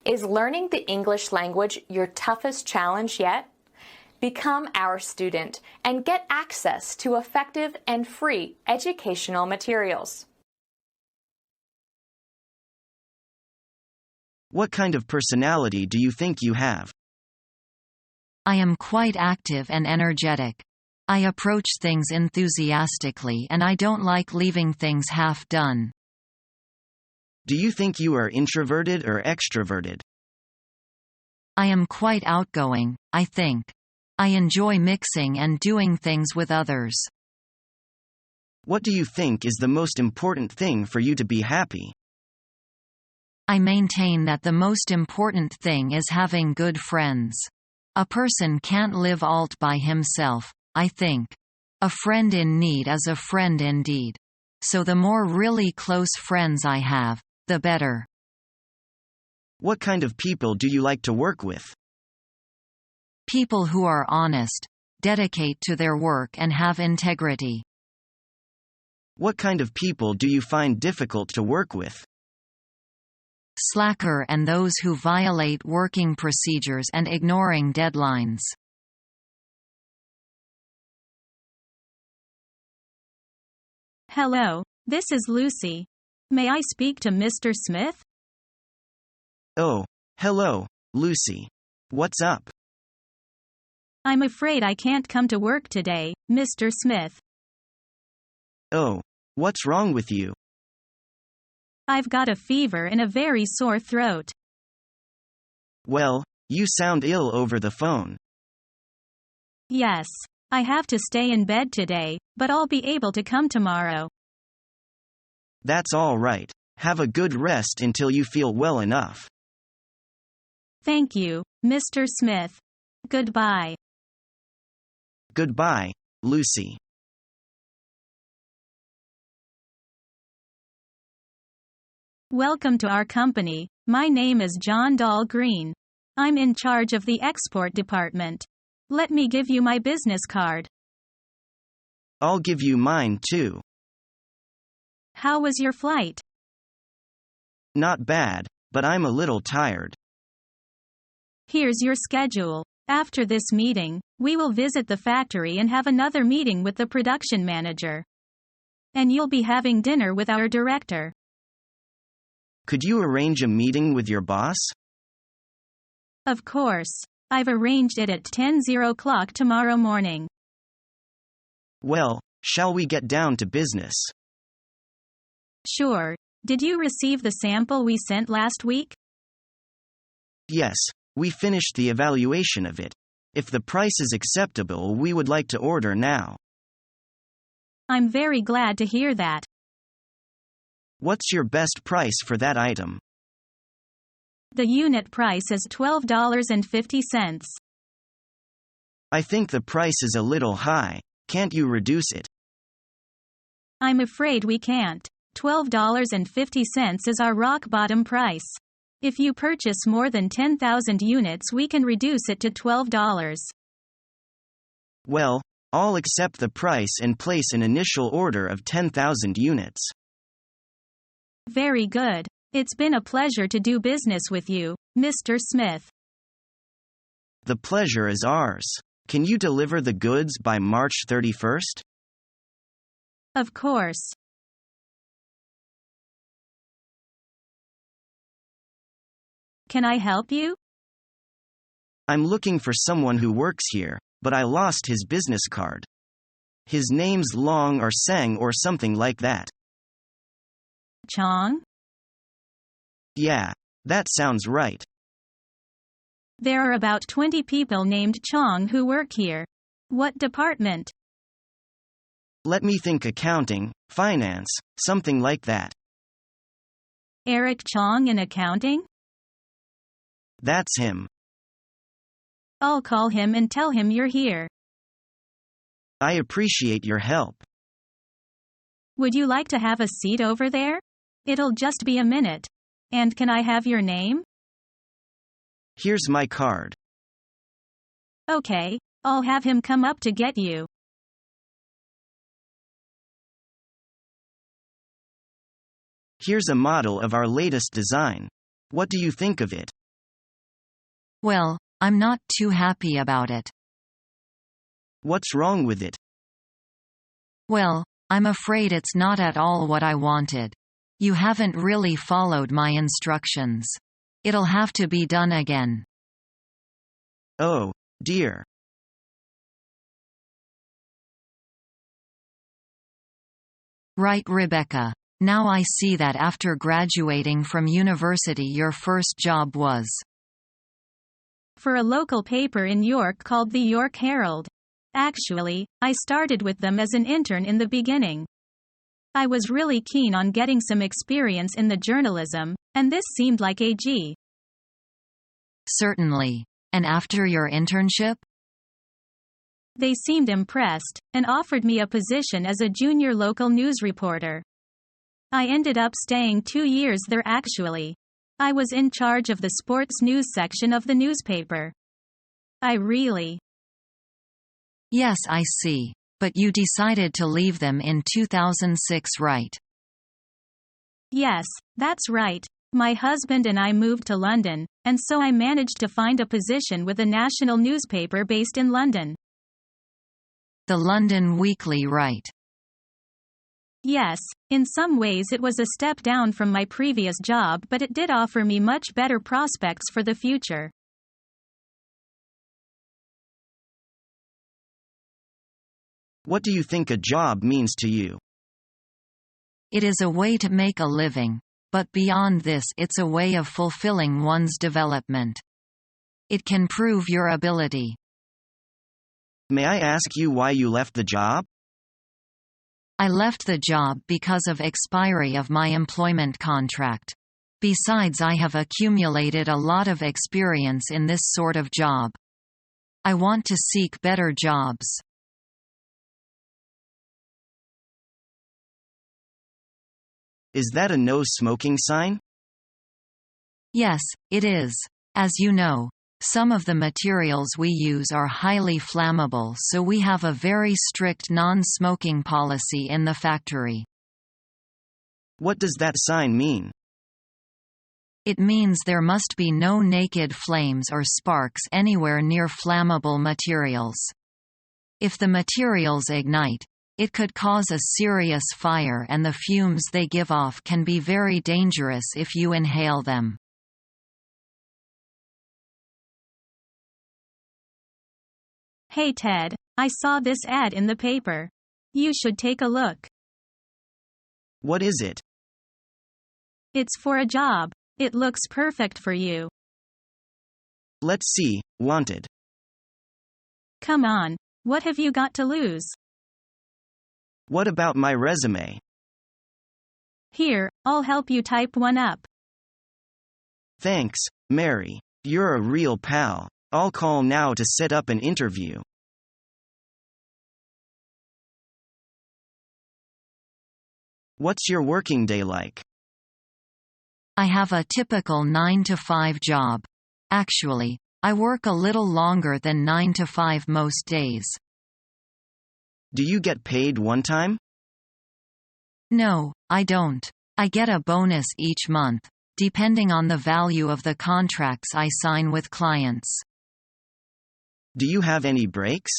Is learning the English language your toughest challenge yet? Become our student and get access to effective and free educational materials. What kind of personality do you think you have? I am quite active and energetic. I approach things enthusiastically and I don't like leaving things half done. Do you think you are introverted or extroverted? I am quite outgoing, I think. I enjoy mixing and doing things with others. What do you think is the most important thing for you to be happy? I maintain that the most important thing is having good friends. A person can't live alt by himself, I think. A friend in need is a friend indeed. So the more really close friends I have, the better. What kind of people do you like to work with? People who are honest, dedicate to their work and have integrity. What kind of people do you find difficult to work with? Slacker and those who violate working procedures and ignoring deadlines. Hello, this is Lucy. May I speak to Mr. Smith? Oh, hello, Lucy. What's up? I'm afraid I can't come to work today, Mr. Smith. Oh, what's wrong with you? I've got a fever and a very sore throat. Well, you sound ill over the phone. Yes, I have to stay in bed today, but I'll be able to come tomorrow. That's all right. Have a good rest until you feel well enough. Thank you, Mr. Smith. Goodbye. Goodbye, Lucy. Welcome to our company. My name is John Dahl Green. I'm in charge of the export department. Let me give you my business card. I'll give you mine too. How was your flight? Not bad, but I'm a little tired. Here's your schedule. After this meeting, we will visit the factory and have another meeting with the production manager. And you'll be having dinner with our director. Could you arrange a meeting with your boss? Of course. I've arranged it at 10:00 tomorrow morning. Well, shall we get down to business? Sure. Did you receive the sample we sent last week? Yes, we finished the evaluation of it. If the price is acceptable, we would like to order now. I'm very glad to hear that. What's your best price for that item? The unit price is $12.50. I think the price is a little high. Can't you reduce it? I'm afraid we can't. $12.50 is our rock bottom price. If you purchase more than 10,000 units, we can reduce it to $12. Well, I'll accept the price and place an initial order of 10,000 units. Very good. It's been a pleasure to do business with you, Mr. Smith. The pleasure is ours. Can you deliver the goods by March 31st? Of course. Can I help you? I'm looking for someone who works here, but I lost his business card. His name's Long or Seng or something like that. Chong? Yeah, that sounds right. There are about 20 people named Chong who work here. What department? Let me think. Accounting, finance, something like that. Eric Chong in accounting? That's him. I'll call him and tell him you're here. I appreciate your help. Would you like to have a seat over there? It'll just be a minute. And can I have your name? Here's my card. Okay, I'll have him come up to get you. Here's a model of our latest design. What do you think of it? Well, I'm not too happy about it. What's wrong with it? Well, I'm afraid it's not at all what I wanted. You haven't really followed my instructions. It'll have to be done again. Oh, dear. Right, Rebecca. Now I see that after graduating from university your first job was For a local paper in York called the York Herald. Actually, I started with them as an intern in the beginning. I was really keen on getting some experience in the journalism, and this seemed like a Certainly. And after your internship? They seemed impressed, and offered me a position as a junior local news reporter. I ended up staying 2 years there actually. I was in charge of the sports news section of the newspaper. Yes, I see. But you decided to leave them in 2006, right? Yes, that's right. My husband and I moved to London, and so I managed to find a position with a national newspaper based in London. The London Weekly, right? Yes, in some ways it was a step down from my previous job, but it did offer me much better prospects for the future. What do you think a job means to you? It is a way to make a living, but beyond this it's a way of fulfilling one's development. It can prove your ability. May I ask you why you left the job? I left the job because of expiry of my employment contract. Besides, I have accumulated a lot of experience in this sort of job. I want to seek better jobs. Is that a no smoking sign? Yes, it is. As you know, some of the materials we use are highly flammable, so we have a very strict non-smoking policy in the factory. What does that sign mean? It means there must be no naked flames or sparks anywhere near flammable materials. If the materials ignite, it could cause a serious fire, and the fumes they give off can be very dangerous if you inhale them. Hey Ted, I saw this ad in the paper. You should take a look. What is it? It's for a job. It looks perfect for you. Let's see. Wanted. Come on. What have you got to lose? What about my resume? Here, I'll help you type one up. Thanks, Mary. You're a real pal. I'll call now to set up an interview. What's your working day like? I have a typical 9-to-5 job. Actually, I work a little longer than 9 to 5 most days. Do you get paid one time? No, I don't. I get a bonus each month, depending on the value of the contracts I sign with clients. Do you have any breaks?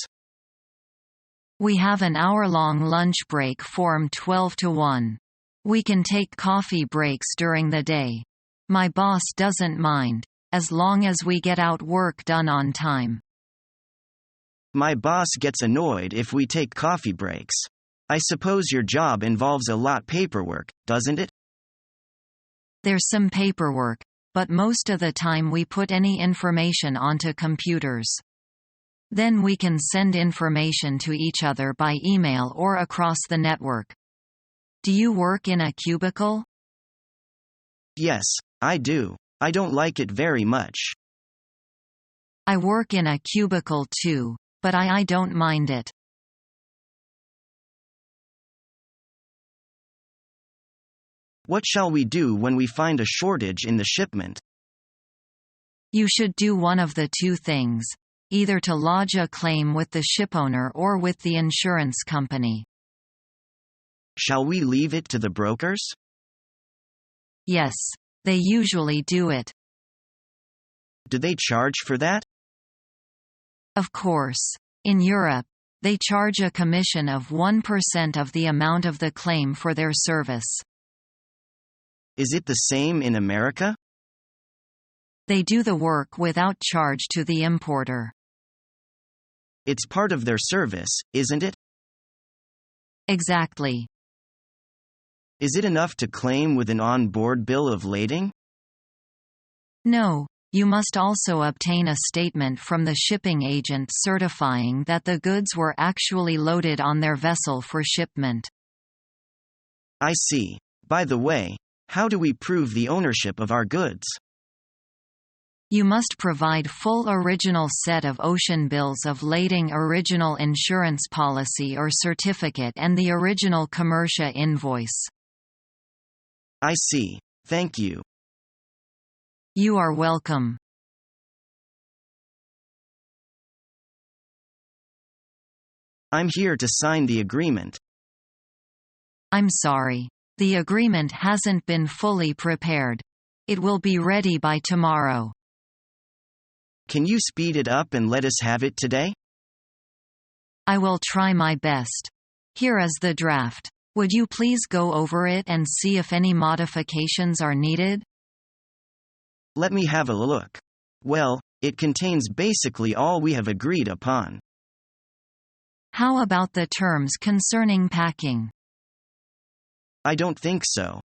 We have an hour-long lunch break from 12 to 1. We can take coffee breaks during the day. My boss doesn't mind, as long as we get out work done on time. My boss gets annoyed if we take coffee breaks. I suppose your job involves a lot paperwork, doesn't it? There's some paperwork, but most of the time we put any information onto computers. Then we can send information to each other by email or across the network. Do you work in a cubicle? Yes, I do. I don't like it very much. I work in a cubicle too, but I don't mind it. What shall we do when we find a shortage in the shipment? You should do one of the two things, either to lodge a claim with the shipowner or with the insurance company. Shall we leave it to the brokers? Yes, they usually do it. Do they charge for that? Of course. In Europe, they charge a commission of 1% of the amount of the claim for their service. Is it the same in America? They do the work without charge to the importer. It's part of their service, isn't it? Exactly. Is it enough to claim with an on-board bill of lading? No, you must also obtain a statement from the shipping agent certifying that the goods were actually loaded on their vessel for shipment. I see. By the way, how do we prove the ownership of our goods? You must provide full original set of ocean bills of lading, original insurance policy or certificate, and the original commercia invoice. I see. Thank you. You are welcome. I'm here to sign the agreement. I'm sorry. The agreement hasn't been fully prepared. It will be ready by tomorrow. Can you speed it up and let us have it today? I will try my best. Here is the draft. Would you please go over it and see if any modifications are needed? Let me have a look. Well, it contains basically all we have agreed upon. How about the terms concerning packing? I don't think so.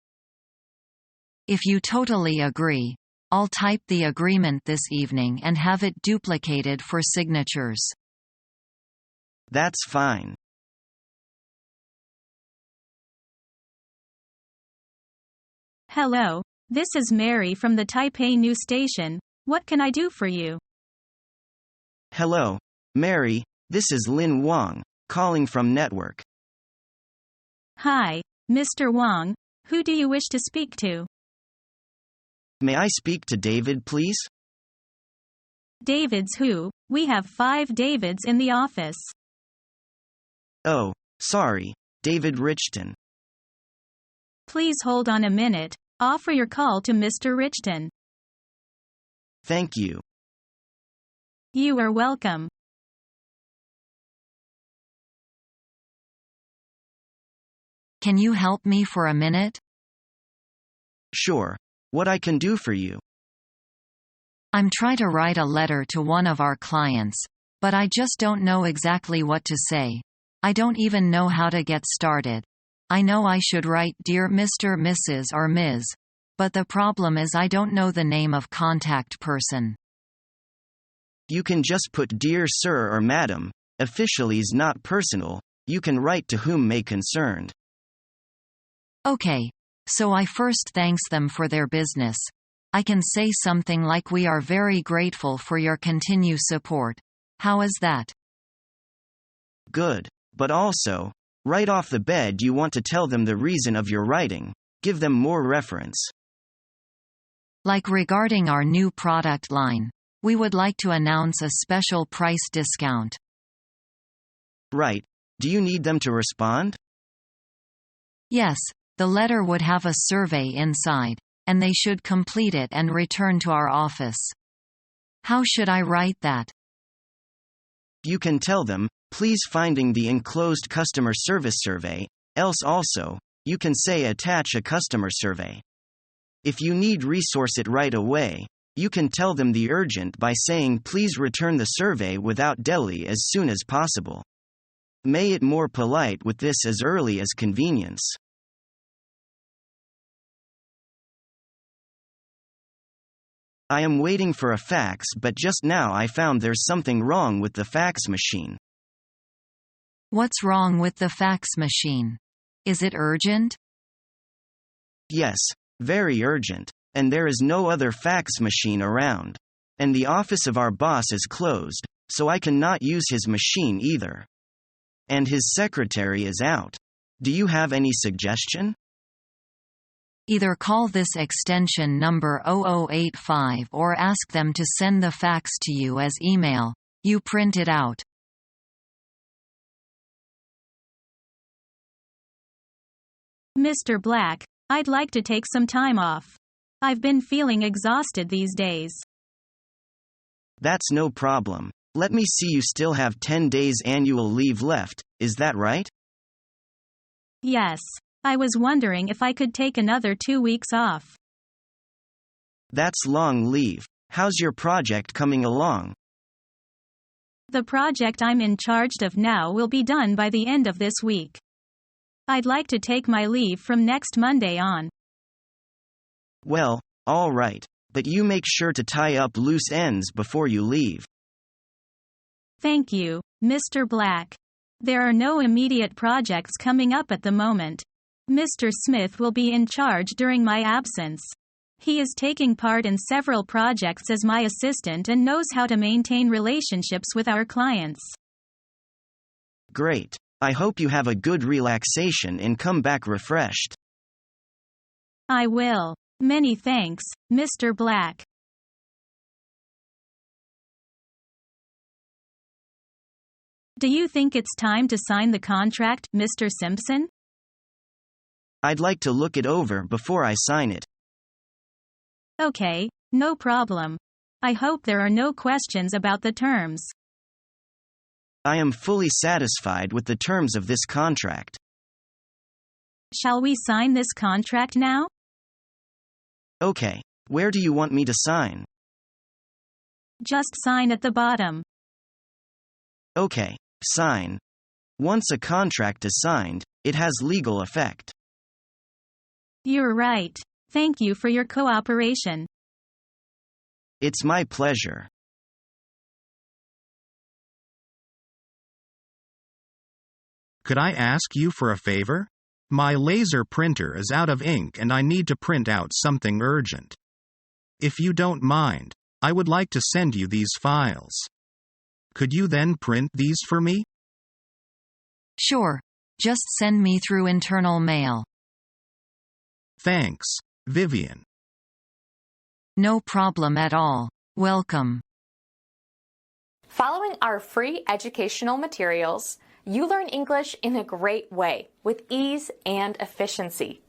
If you totally agree, I'll type the agreement this evening and have it duplicated for signatures. That's fine. Hello, this is Mary from the Taipei News Station. What can I do for you? Hello, Mary, this is Lin Wang, calling from Network. Hi, Mr. Wang. Who do you wish to speak to? May I speak to David, please? David's who? We have 5 Davids in the office. Oh, sorry, David Richton. Please hold on a minute. Offer your call to Mr. Richton. Thank you. You are welcome. Can you help me for a minute? Sure. What I can do for you? I'm trying to write a letter to one of our clients, but I just don't know exactly what to say. I don't even know how to get started. I know I should write Dear Mr., Mrs. or Ms., but the problem is I don't know the name of contact person. You can just put Dear Sir or Madam. Officially's not personal. You can write to whom may concerned. Okay. So I first thanks them for their business. I can say something like we are very grateful for your continued support. How is that? Good. But also, right off the bed you want to tell them the reason of your writing. Give them more reference. Like regarding our new product line. We would like to announce a special price discount. Right. Do you need them to respond? Yes. The letter would have a survey inside, and they should complete it and return to our office. How should I write that? You can tell them, please finding the enclosed customer service survey, else also, you can say attach a customer survey. If you need resource it right away, you can tell them the urgent by saying please return the survey without delay as soon as possible. May it more polite with this as early as convenience. I am waiting for a fax, but just now I found there's something wrong with the fax machine. What's wrong with the fax machine? Is it urgent? Yes, very urgent. And there is no other fax machine around. And the office of our boss is closed, so I cannot use his machine either. And his secretary is out. Do you have any suggestion? Either call this extension number 0085 or ask them to send the fax to you as email. You print it out. Mr. Black, I'd like to take some time off. I've been feeling exhausted these days. That's no problem. Let me see, you still have 10 days annual leave left, is that right? Yes. I was wondering if I could take another 2 weeks off. That's long leave. How's your project coming along? The project I'm in charge of now will be done by the end of this week. I'd like to take my leave from next Monday on. Well, all right, but you make sure to tie up loose ends before you leave. Thank you, Mr. Black. There are no immediate projects coming up at the moment. Mr. Smith will be in charge during my absence. He is taking part in several projects as my assistant and knows how to maintain relationships with our clients. Great. I hope you have a good relaxation and come back refreshed. I will. Many thanks, Mr. Black. Do you think it's time to sign the contract, Mr. Simpson? I'd like to look it over before I sign it. Okay, no problem. I hope there are no questions about the terms. I am fully satisfied with the terms of this contract. Shall we sign this contract now? Okay, where do you want me to sign? Just sign at the bottom. Okay, sign. Once a contract is signed, it has legal effect. You're right. Thank you for your cooperation. It's my pleasure. Could I ask you for a favor? My laser printer is out of ink and I need to print out something urgent. If you don't mind, I would like to send you these files. Could you then print these for me? Sure. Just send me through internal mail. Thanks, Vivian. No problem at all. Welcome. Following our free educational materials, you learn English in a great way with ease and efficiency.